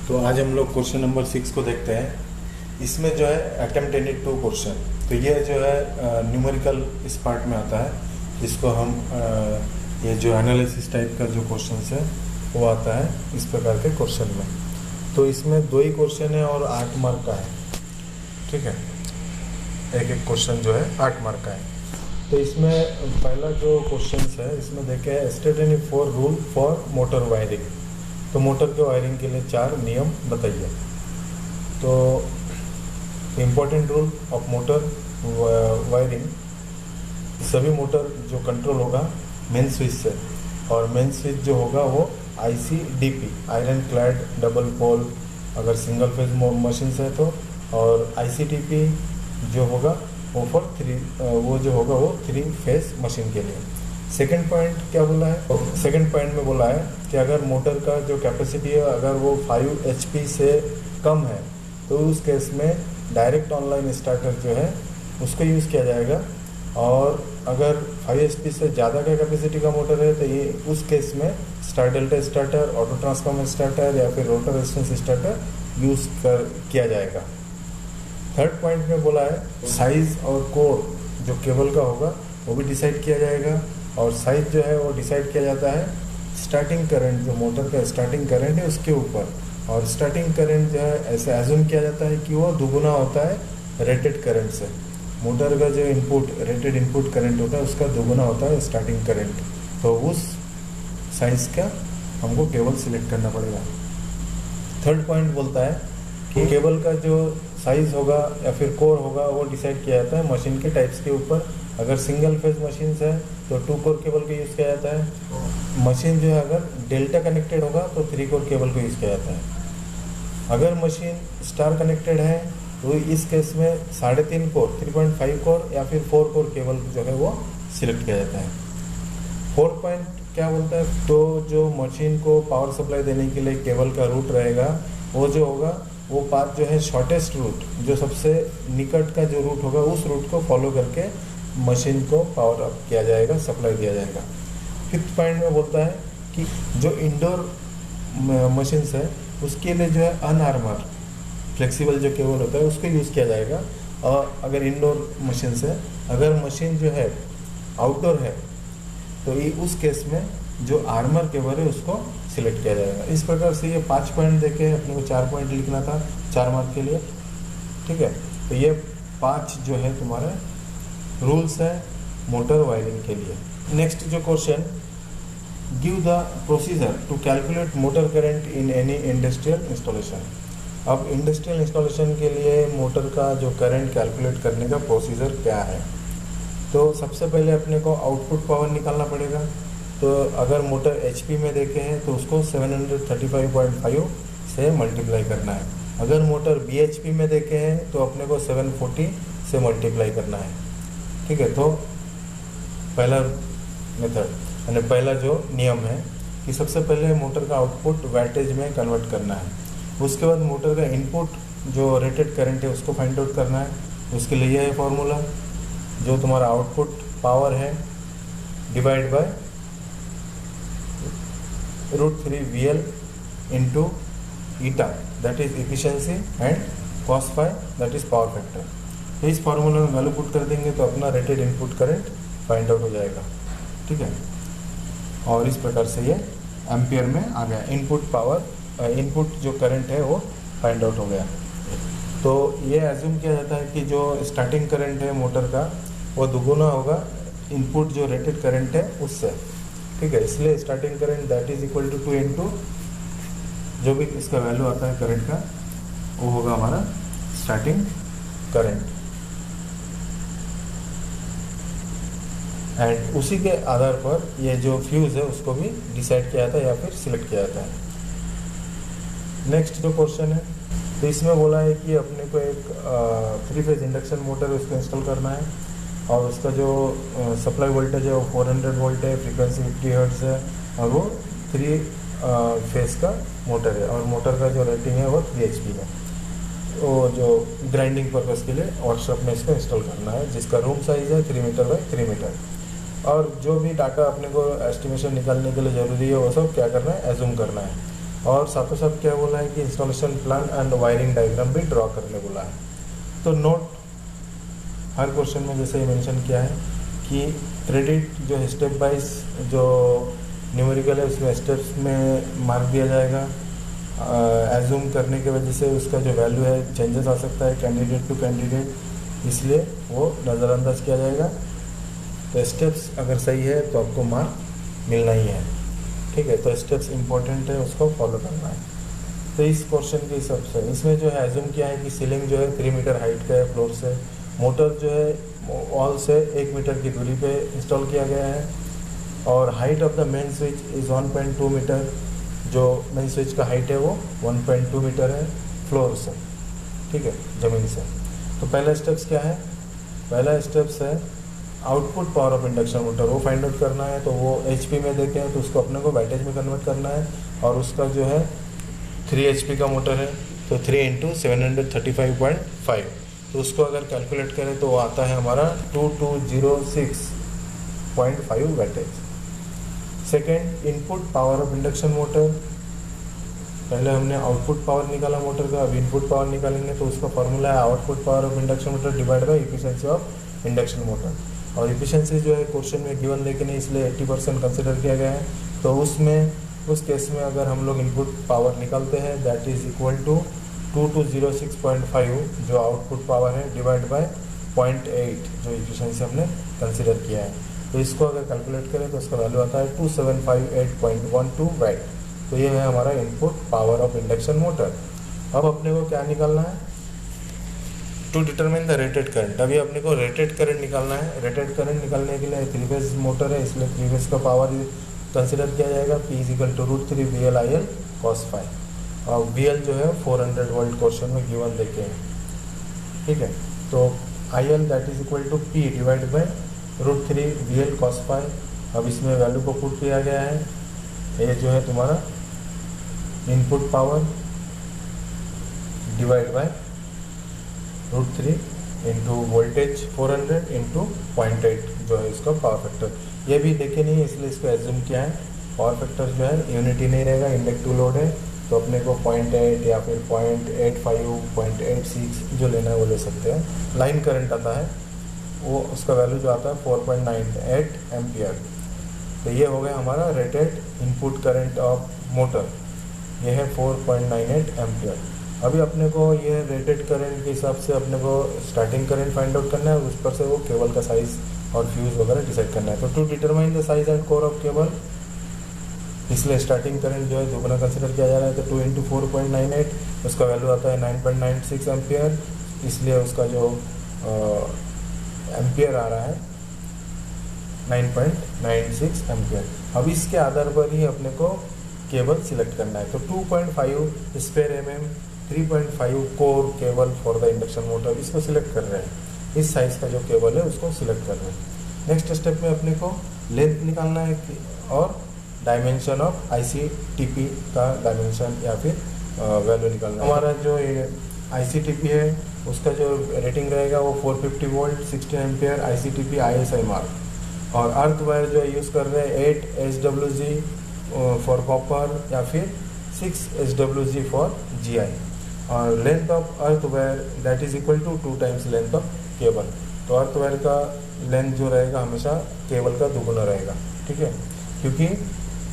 तो आज हम लोग क्वेश्चन नंबर 6 को देखते हैं। इसमें जो है अटेम्प्ट एनी टू क्वेश्चन, तो ये जो है न्यूमेरिकल इस पार्ट में आता है, जिसको हम ये जो एनालिसिस टाइप का जो क्वेश्चन है वो आता है इस प्रकार के क्वेश्चन में। तो इसमें 2 ही क्वेश्चन है और 8 मार्क का है, ठीक है। एक एक क्वेश्चन जो है 8 मार्क का है। तो इसमें पहला जो क्वेश्चन है इसमें देखें, state any 4 rule for motor wiring. तो मोटर के वायरिंग के लिए 4 नियम बताइए। तो important rule of motor wiring, सभी मोटर जो कंट्रोल होगा मेन स्विच से, और मेन स्विच जो होगा वो ICDP iron clad double pole अगर सिंगल फेज मशीन है तो, और ICDP जो होगा वो फॉर 3 फेज मशीन के लिए। सेकंड पॉइंट क्या बोला है? सेकंड पॉइंट में बोला है कि अगर मोटर का जो कैपेसिटी है अगर वो 5 HP से कम है तो उस केस में डायरेक्ट ऑनलाइन स्टार्टर जो है उसको यूज़ किया जाएगा, और अगर 5 HP से ज़्यादा का कैपेसिटी का मोटर है तो ये उस केस में star delta starter, auto transformer starter या फिर रोटर रेजिस्टेंस स्टार्टर यूज़ किया जाएगा। थर्ड पॉइंट में बोला है साइज़ और कोर जो केबल का होगा वो भी डिसाइड किया जाएगा, और साइज जो है वो डिसाइड किया जाता है स्टार्टिंग करंट, जो मोटर का स्टार्टिंग करंट है उसके ऊपर। और स्टार्टिंग करंट जो है ऐसे एज्यूम किया जाता है कि वो दुगुना होता है रेटेड करंट से। मोटर का जो रेटेड इनपुट करंट होता है उसका दुगुना होता है स्टार्टिंग करंट। तो उस साइज का हमको केबल सिलेक्ट करना पड़ेगा। थर्ड पॉइंट बोलता है कि केबल का जो साइज होगा या फिर कोर होगा वो डिसाइड किया जाता है मशीन के टाइप्स के ऊपर। अगर सिंगल फेज मशीन है तो 2 कोर केबल का यूज़ किया जाता है। मशीन जो है अगर डेल्टा कनेक्टेड होगा तो 3 कोर केबल का यूज़ किया जाता है। अगर मशीन स्टार कनेक्टेड है तो इस केस में 3.5 कोर, 3.5 कोर या फिर 4 कोर केबल जो है वो सिलेक्ट किया जाता है। फोर्थ पॉइंट क्या बोलता है? तो जो मशीन को पावर सप्लाई देने के लिए केबल का रूट रहेगा वो जो होगा वो पाथ जो है शॉर्टेस्ट रूट, जो सबसे निकट का जो रूट होगा उस रूट को फॉलो करके मशीन को पावर अप किया जाएगा, सप्लाई दिया जाएगा। फिफ्थ पॉइंट में बोलता है कि जो इंडोर मशीन्स है उसके लिए जो है अनआर्मर फ्लेक्सिबल जो केबल होता है उसको यूज़ किया जाएगा। और अगर इंडोर मशीन है, अगर मशीन जो है आउटडोर है तो ये उस केस में जो आर्मर केबल है उसको सिलेक्ट किया जाएगा। इस प्रकार से ये 5 पॉइंट देके अपने को 4 पॉइंट लिखना था 4 मार्क के लिए, ठीक है। तो ये 5 जो है तुम्हारे रूल्स है मोटर वायरिंग के लिए। नेक्स्ट जो question, give the procedure to calculate motor current in any industrial installation. अब इंडस्ट्रियल इंस्टॉलेशन के लिए मोटर का जो करंट कैलकुलेट करने का प्रोसीजर क्या है? तो सबसे पहले अपने को आउटपुट पावर निकालना पड़ेगा। तो अगर मोटर HP में देखे हैं तो उसको 735.5 से मल्टीप्लाई करना है। अगर मोटर BHP में देखे हैं तो अपने को 740 से मल्टीप्लाई करना है, ठीक है। तो पहला मेथड यानी पहला जो नियम है कि सबसे पहले मोटर का आउटपुट वैटेज में कन्वर्ट करना है। उसके बाद मोटर का इनपुट जो रेटेड करंट है उसको फाइंड आउट करना है। उसके लिए यह है फॉर्मूला, जो तुम्हारा आउटपुट पावर है divide by √3 VL into eta, that is efficiency, and cos phi that is power factor. तो इस फार्मूला में वैल्यू पुट कर देंगे तो अपना rated input current find out हो जाएगा, ठीक है। और इस प्रकार से ये एम्पियर में आ गया। इनपुट पावर इनपुट जो करंट है वो फाइंड आउट हो गया। तो ये एज्यूम किया जाता है कि जो स्टार्टिंग करंट है मोटर का वो दुगुना होगा इनपुट जो रेटेड करंट है उससे, ठीक है। इसलिए starting current that is equal to 2 into जो भी इसका वैल्यू आता है करंट का वो होगा हमारा स्टार्टिंग करंट। एंड उसी के आधार पर ये जो फ्यूज़ है उसको भी डिसाइड किया जाता है या फिर सिलेक्ट किया जाता है। नेक्स्ट जो क्वेश्चन है, तो इसमें बोला है कि अपने को एक 3 फेज इंडक्शन मोटर है उसको इंस्टॉल करना है, और उसका जो सप्लाई वोल्टेज है वो 400 वोल्ट है, फ्रीक्वेंसी 50 हर्ट्ज है, और वो 3 फेज का मोटर है, और मोटर का जो रेटिंग है वो 3 HP है। वो जो ग्राइंडिंग पर्पज़ के लिए वर्कशॉप में इसको इंस्टॉल करना है, जिसका रूम साइज़ है 3 मीटर बाई 3 मीटर। और जो भी डाटा अपने को एस्टिमेशन निकालने के लिए ज़रूरी है वो सब क्या करना है, एज्यूम करना है। और साथों साथ क्या बोला है कि installation plan and wiring diagram भी ड्रॉ करने बोला है। तो नोट हर क्वेश्चन में जैसे मेंशन किया है कि क्रेडिट जो है स्टेप वाइज जो न्यूमेरिकल है उसमें स्टेप्स में मार्क दिया जाएगा। एज्यूम करने की वजह से उसका जो वैल्यू है चेंजेस आ सकता है कैंडिडेट टू कैंडिडेट, इसलिए वो नज़रअंदाज किया जाएगा। तो स्टेप्स अगर सही है तो आपको मार्क मिलना ही है, ठीक है। तो स्टेप्स इंपॉर्टेंट है, उसको फॉलो करना है। तो इस क्वेश्चन के हिसाब से इसमें जो है एज्यूम किया है कि सीलिंग जो है 3 मीटर हाइट का है फ्लोर से, मोटर जो है वॉल से 1 मीटर की दूरी पे इंस्टॉल किया गया है, और height of the main switch is 1.2 metre. जो मेन स्विच का हाइट है वो 1.2 मीटर है फ्लोर से, ठीक है, ज़मीन से। तो पहला स्टेप्स क्या है? पहला स्टेप्स है output power of induction motor, वो फाइंड आउट करना है। तो वो HP में देते हैं तो उसको अपने को वैटेज में कन्वर्ट करना है, और उसका जो है 3 HP का मोटर है तो 3 × 735.5, तो उसको अगर कैलकुलेट करें तो वो आता है हमारा 2206.5 weightage. Second, input power of induction motor. पहले हमने आउटपुट पावर निकाला मोटर का, अब इनपुट पावर निकालेंगे तो उसका फॉर्मूला है output power of induction motor divide by efficiency of induction motor. और एफिशिएंसी जो है क्वेश्चन में गिवन लेकिन इसलिए 80% कंसिडर किया गया है। तो उसमें उस केस में अगर हम लोग इनपुट पावर निकालते हैं दैट इज़ इक्वल टू 2206.5 जो आउटपुट पावर है डिवाइड बाय 0.8 जो एफिशिएंसी हमने कंसिडर किया है। तो इसको अगर कैलकुलेट करें तो उसका वैल्यू आता है 2758.12 वैट। तो ये है हमारा input power of induction motor. अब अपने को क्या निकालना है? To determine the rated current. अभी अपने को रेटेड करंट निकालना है। रेटेड करंट निकालने के लिए 3 फेज मोटर है, इसलिए 3 फेज का पावर कंसिडर किया जाएगा। P = √3 VL/IL cos ∅, और VL जो है 400 वोल्ट क्वेश्चन में गिवन देखे हैं, ठीक है। तो IL that is equal to P divide by √3 VL cos ∅। अब इसमें वैल्यू को पुट किया गया है। ये जो है तुम्हारा input power divide by √3 into voltage 400 into 0.8 जो है इसका पावर फैक्टर। ये भी देखे नहीं इसलिए इसको एज्यूम किया है। पावर फैक्टर जो है यूनिटी नहीं रहेगा, इंडक्टिव लोड है तो अपने को 0.8 या फिर 0.85 0.86 जो लेना है वो ले सकते हैं। लाइन करंट आता है वो उसका वैल्यू जो आता है 4.98 एम्पियर। तो ये हो गया हमारा rated input current of motor, ये है 4.98 एम्पियर। अभी अपने को ये रेटेड करंट के हिसाब से अपने को स्टार्टिंग करंट फाइंड आउट करना है, उस पर से वो केबल का साइज़ और फ्यूज़ वगैरह डिसाइड करना है। तो to determine the size and core of cable, इसलिए स्टार्टिंग करंट जो है दोगुना कंसिडर किया जा रहा है। तो 2 × 4.98 उसका वैल्यू आता है 9.96 एम्पियर, इसलिए उसका जो एम्पियर आ रहा है 9.96 एम्पियर। अब इसके आधार पर ही अपने को केबल सिलेक्ट करना है। तो 2.5 square mm 3.5 core cable for the induction motor, इसको सिलेक्ट कर रहे हैं। इस साइज़ का जो केबल है उसको सिलेक्ट कर रहे हैं। नेक्स्ट स्टेप में अपने को लेंथ निकालना है और डायमेंशन ऑफ ICTP का डायमेंशन या फिर वैल्यू निकालना है। हमारा जो ICTP है उसका जो रेटिंग रहेगा वो 450 volt 16 ampere ICTP ISI mark. और अर्थ वायर जो यूज़ कर रहे हैं 8 SWG फॉर कॉपर या फिर 6 SWG फॉर GI। और length of earth wire that is equal to 2 times length of cable. तो अर्थ वायर का लेंथ जो रहेगा हमेशा केबल का दुगुना रहेगा, ठीक है। क्योंकि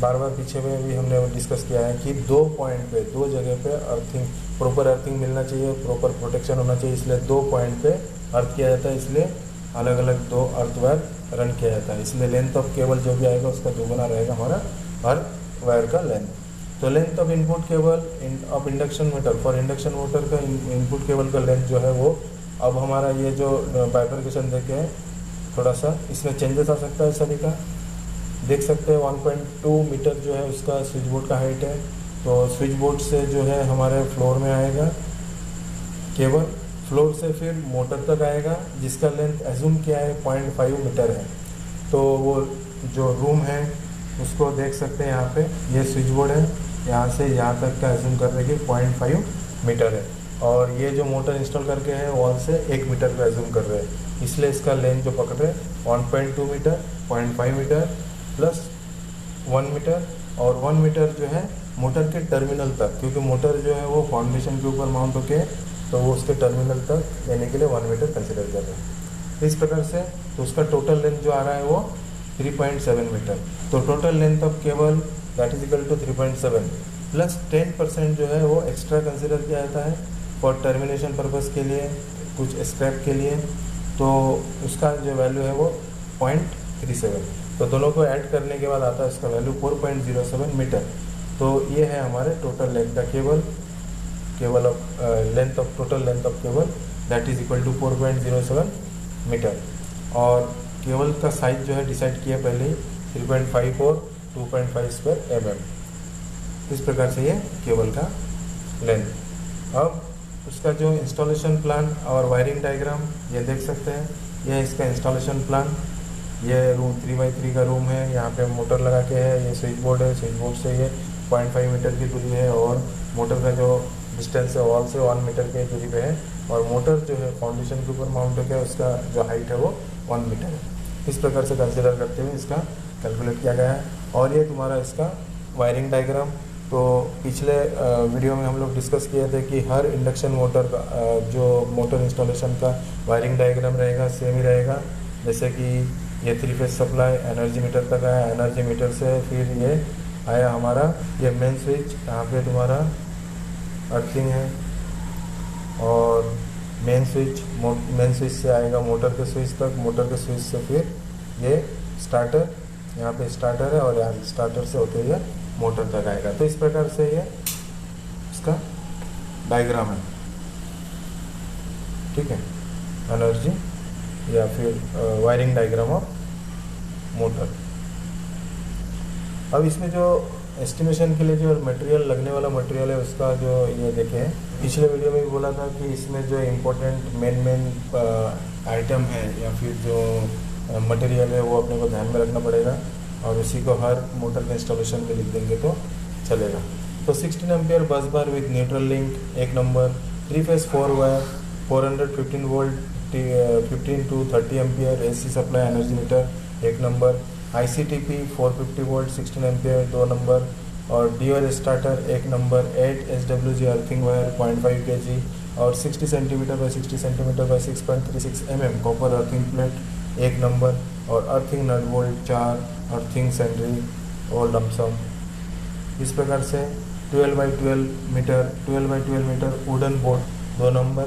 बार बार पीछे में भी हमने डिस्कस किया है कि 2 पॉइंट पे 2 जगह पे अर्थिंग प्रॉपर अर्थिंग मिलना चाहिए, प्रॉपर प्रोटेक्शन होना चाहिए, इसलिए 2 पॉइंट पे अर्थ किया जाता है। इसलिए अलग अलग 2 अर्थ वायर रन किया जाता है। इसलिए लेंथ ऑफ केबल जो भी आएगा उसका दुगुना रहेगा हमारा अर्थ वायर का लेंथ। तो length of input cable of induction motor for induction motor का इनपुट केबल का लेंथ जो है वो अब हमारा ये जो बाइफरकेशन देखे हैं थोड़ा सा इसमें चेंजेस आ सकता है। सभी का देख सकते हैं 1.2 मीटर जो है उसका स्विच बोर्ड का हाइट है। तो स्विच बोर्ड से जो है हमारे फ्लोर में आएगा केबल, फ्लोर से फिर मोटर तक आएगा जिसका लेंथ एज्यूम किया है 0.5 मीटर है। तो वो जो रूम है उसको देख सकते हैं यहाँ पे, ये स्विच बोर्ड है, यहाँ से यहाँ तक का एज्यूम कर रहे हैं 0.5 मीटर है। और ये जो मोटर इंस्टॉल करके है वॉल से 1 मीटर का एज्यूम कर रहे हैं, इसलिए इसका लेंथ जो पकड़ रहे हैं 1.2 मीटर 0.5 मीटर प्लस 1 मीटर और 1 मीटर जो है मोटर के टर्मिनल तक, क्योंकि मोटर जो है वो फाउंडेशन के ऊपर माउंट होके, तो वो उसके टर्मिनल तक लेने के लिए 1 मीटर कंसिडर कर रहे हैं। इस प्रकार से तो उसका टोटल लेंथ जो आ रहा है वो 3.7 मीटर। तो total length of cable that is equal to 3.7 plus 10% जो है वो एक्स्ट्रा कंसिडर किया जाता है फॉर टर्मिनेशन पर्पज़ के लिए, कुछ स्क्रैप के लिए, तो उसका जो वैल्यू है वो 0.37। तो दोनों को ऐड करने के बाद आता है इसका वैल्यू 4.07 मीटर। तो ये है हमारे टोटल लेंथ का cable of length of total length of cable that is equal to 4.07 metre. और केबल का साइज जो है डिसाइड किया पहले ही 3.5 और 2.5 स्क्वायर mm। इस प्रकार से ये केबल का लेंथ। अब उसका जो इंस्टॉलेशन प्लान और वायरिंग डायग्राम ये देख सकते हैं। ये इसका इंस्टॉलेशन प्लान, ये रूम 3x3 का रूम है, यहाँ पे मोटर लगा के है, ये स्विच बोर्ड है, स्विच बोर्ड से ये 0.5 मीटर की दूरी है, और मोटर का जो डिस्टेंस है वॉल से 1 मीटर की दूरी पे है, और मोटर जो है फाउंडेशन के ऊपर माउंट होकर उसका जो हाइट है वो 1 मीटर है। इस प्रकार से कंसिडर करते हुए इसका कैलकुलेट किया गया है। और ये तुम्हारा इसका वायरिंग डायग्राम। तो पिछले वीडियो में हम लोग डिस्कस किए थे कि हर इंडक्शन मोटर का जो मोटर इंस्टॉलेशन का वायरिंग डायग्राम रहेगा सेम ही रहेगा। जैसे कि ये 3 फेज सप्लाई एनर्जी मीटर तक आया, एनर्जी मीटर से फिर ये आया हमारा ये मेन स्विच, यहाँ पे तुम्हारा अर्थिंग है, और मेन स्विच से आएगा मोटर के स्विच तक, मोटर के स्विच से फिर ये स्टार्टर, यहाँ पे स्टार्टर है, और यहाँ स्टार्टर से होते हुए मोटर तक आएगा। तो इस प्रकार से ये इसका डायग्राम है, ठीक है, एनर्जी या फिर वायरिंग डायग्राम ऑफ मोटर। अब इसमें जो एस्टिमेशन के लिए जो मटेरियल लगने वाला मटेरियल है उसका जो ये देखें, पिछले वीडियो में भी बोला था कि इसमें जो इम्पोर्टेंट मेन आइटम है या फिर जो मटेरियल है वो अपने को ध्यान में रखना पड़ेगा, और उसी को हर मोटर के इंस्टॉलेशन में लिख देंगे तो चलेगा। तो 16 ampere bus bar with neutral link, एक number. 3 phase 4 wire, 415 volt 15 to 30 ampere AC supply energy meter, एक number. ICTP 450 volt 16 ampere, 2 number. और DOL स्टार्टर, एक number. 8 SWG earthing wire 0.5 kg, और 60 centimetre by 60 centimetre by 6.36 mm copper earthing plate, एक number. और earthing nut bolt 4, earthing sundry और lump sum. इस प्रकार से 12x12 metre wooden board, 2 number.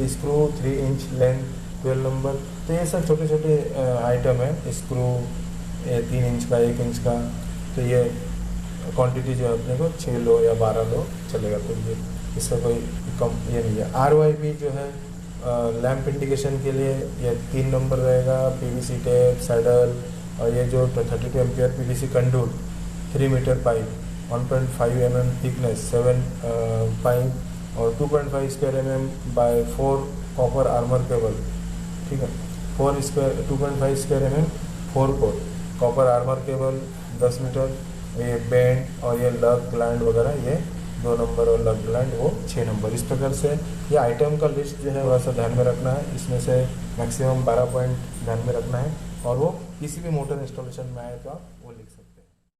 Screw 3 inch length, 12 number. तो ये सब छोटे छोटे आइटम है। स्क्रू 3 इंच का, 1 इंच का। तो ये क्वांटिटी जो है अपने को 6 लो या 12 लो चलेगा, तो ये इसका कोई कम ये नहीं है। RYB जो है लैंप इंडिकेशन के लिए ये 3 नंबर रहेगा। PVC टेप, सैडल, और ये जो 32 ampere PVC conduit, 3 metre pipe, 1.5 mm thickness, 7 pipe, और 2.5 square mm by 4 copper armour cable, ठीक है। 2.5 square mm 4 core copper armour cable, 10 metre. ये बैंड और ये लग ग्लैंड वगैरह ये 2 नंबर, और लग ग्लैंड वो 6 नंबर। इस प्रकार से ये आइटम का लिस्ट जो है वह सा ध्यान में रखना है। इसमें से मैक्सिमम 12 पॉइंट ध्यान में रखना है, और वो किसी भी मोटर इंस्टॉलेशन में आए तो आप